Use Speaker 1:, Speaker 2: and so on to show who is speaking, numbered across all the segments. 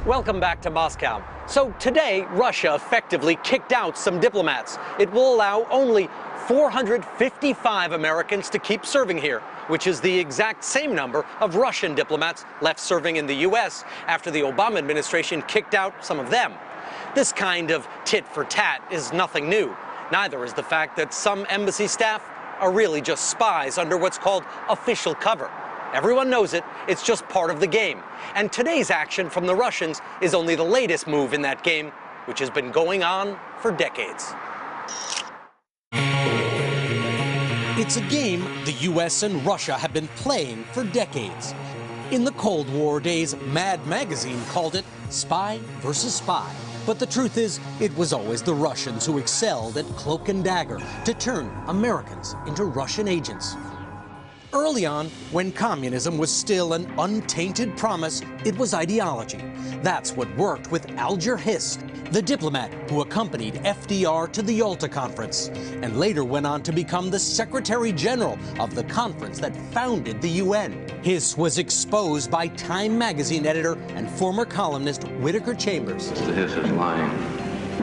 Speaker 1: Welcome back to Moscow. So today, Russia effectively kicked out some diplomats. It will allow only 455 Americans to keep serving here, which is the exact same number of Russian diplomats left serving in the U.S. after the Obama administration kicked out some of them. This kind of tit for tat is nothing new. Neither is the fact that some embassy staff are really just spies under what's called official cover. Everyone knows it, it's just part of the game. And today's action from the Russians is only the latest move in that game, which has been going on for decades. It's a game the US and Russia have been playing for decades. In the Cold War days, Mad Magazine called it spy versus spy. But the truth is, it was always the Russians who excelled at cloak and dagger to turn Americans into Russian agents. Early on, when communism was still an untainted promise, it was ideology. That's what worked with Alger Hiss, the diplomat who accompanied FDR to the Yalta Conference, and later went on to become the Secretary General of the conference that founded the UN. Hiss was exposed by Time magazine editor and former columnist Whittaker Chambers.
Speaker 2: Mr. Hiss is lying.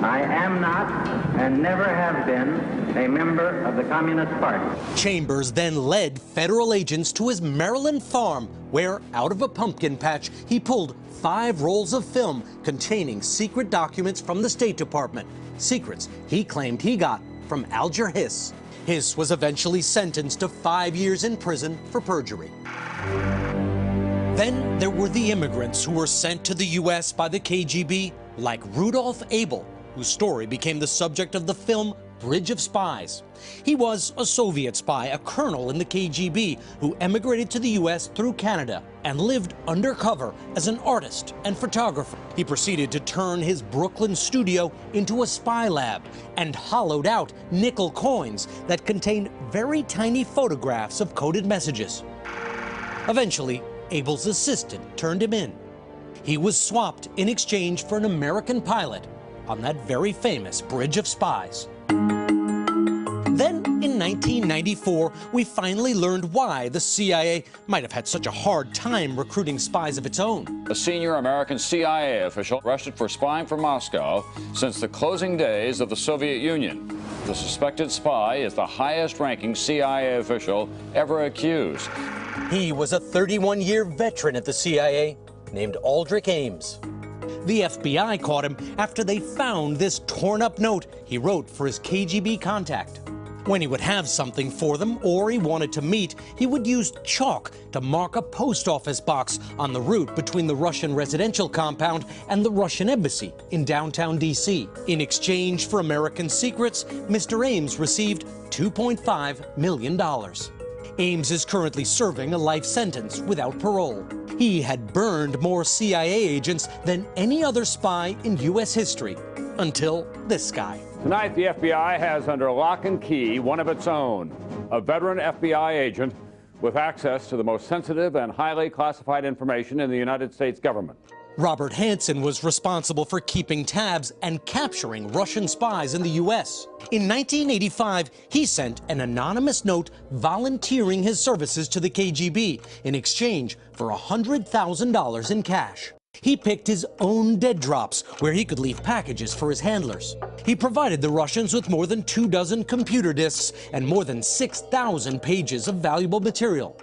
Speaker 3: I am not, and never have been, a member of the Communist Party.
Speaker 1: Chambers then led federal agents to his Maryland farm, where, out of a pumpkin patch, he pulled 5 rolls of film containing secret documents from the State Department. Secrets he claimed he got from Alger Hiss. Hiss was eventually sentenced to 5 years in prison for perjury. Then there were the immigrants who were sent to the U.S. by the KGB, like Rudolf Abel, whose story became the subject of the film Bridge of Spies. He was a Soviet spy, a colonel in the KGB, who emigrated to the U.S. through Canada and lived undercover as an artist and photographer. He proceeded to turn his Brooklyn studio into a spy lab and hollowed out nickel coins that contained very tiny photographs of coded messages. Eventually, Abel's assistant turned him in. He was swapped in exchange for an American pilot on that very famous Bridge of Spies. Then, in 1994, we finally learned why the CIA might have had such a hard time recruiting spies of its own.
Speaker 4: A senior American CIA official arrested for spying for Moscow since the closing days of the Soviet Union. The suspected spy is the highest-ranking CIA official ever accused.
Speaker 1: He was a 31-year veteran at the CIA named Aldrich Ames. The FBI caught him after they found this torn-up note he wrote for his KGB contact. When he would have something for them or he wanted to meet, he would use chalk to mark a post office box on the route between the Russian residential compound and the Russian embassy in downtown D.C. In exchange for American secrets, Mr. Ames received $2.5 million. Ames is currently serving a life sentence without parole. He had burned more CIA agents than any other spy in U.S. history, until this guy.
Speaker 5: Tonight, the FBI has under lock and key one of its own, a veteran FBI agent with access to the most sensitive and highly classified information in the United States government.
Speaker 1: Robert Hanssen was responsible for keeping tabs and capturing Russian spies in the U.S. In 1985, he sent an anonymous note volunteering his services to the KGB in exchange for $100,000 in cash. He picked his own dead drops, where he could leave packages for his handlers. He provided the Russians with more than 24 computer disks and more than 6,000 pages of valuable material.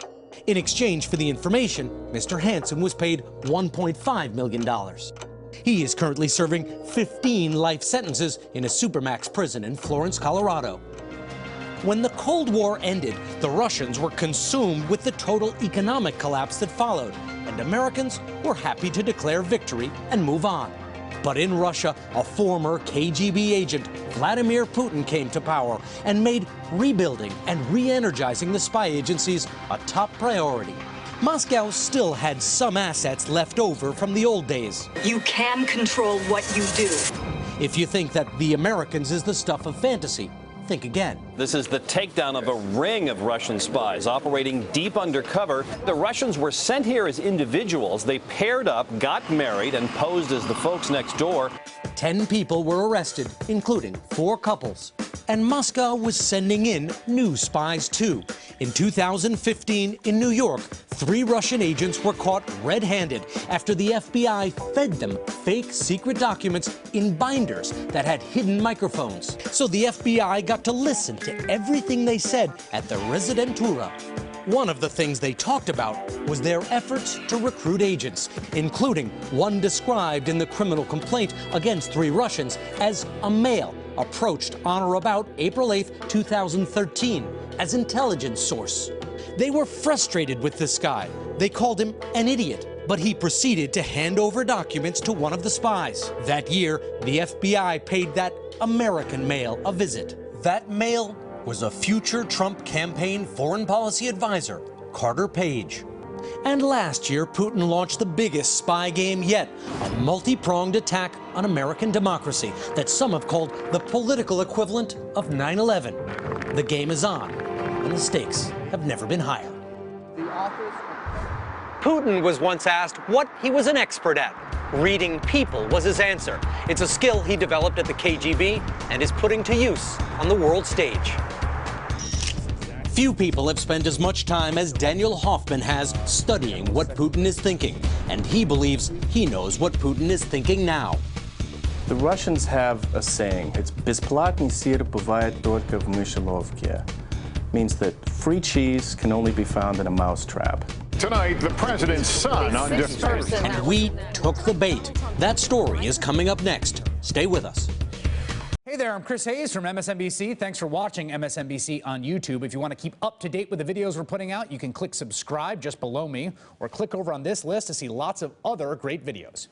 Speaker 1: In exchange for the information, Mr. Hanssen was paid $1.5 million. He is currently serving 15 life sentences in a supermax prison in Florence, Colorado. When the Cold War ended, the Russians were consumed with the total economic collapse that followed, and Americans were happy to declare victory and move on. But in Russia, a former KGB agent, Vladimir Putin, came to power and made rebuilding and re-energizing the spy agencies a top priority. Moscow still had some assets left over from the old days.
Speaker 6: You can control what you do.
Speaker 1: If you think that the Americans is the stuff of fantasy, think again.
Speaker 2: This is the takedown of a ring of Russian spies operating deep undercover. The Russians were sent here as individuals. They paired up, got married, and posed as the folks next door.
Speaker 1: 10 people were arrested, including 4 couples. And Moscow was sending in new spies, too. In 2015, in New York, 3 Russian agents were caught red-handed after the FBI fed them fake secret documents in binders that had hidden microphones. So the FBI got to listen to everything they said at the Residentura. One of the things they talked about was their efforts to recruit agents, including one described in the criminal complaint against 3 Russians as a male approached on or about April 8, 2013, as intelligence source. They were frustrated with this guy. They called him an idiot, but he proceeded to hand over documents to one of the spies. That year, the FBI paid that American male a visit. That male was a future Trump campaign foreign policy advisor, Carter Page. And last year, Putin launched the biggest spy game yet, a multi-pronged attack on American democracy that some have called the political equivalent of 9/11. The game is on, and the stakes have never been higher. Putin was once asked what he was an expert at. Reading people was his answer. It's a skill he developed at the KGB and is putting to use on the world stage. Few people have spent as much time as Daniel Hoffman has studying what Putin is thinking, and he believes he knows what Putin is thinking now.
Speaker 6: The Russians have a saying, it's «бесплатный сыр бывает только в мышеловке». Means that free cheese can only be found in a mousetrap.
Speaker 7: Tonight, the president's son on defense.
Speaker 1: And we took the bait. That story is coming up next. Stay with us.
Speaker 8: Hey there, I'm Chris Hayes from MSNBC. Thanks for watching MSNBC on YouTube. If you want to keep up to date with the videos we're putting out, you can click subscribe just below me or click over on this list to see lots of other great videos.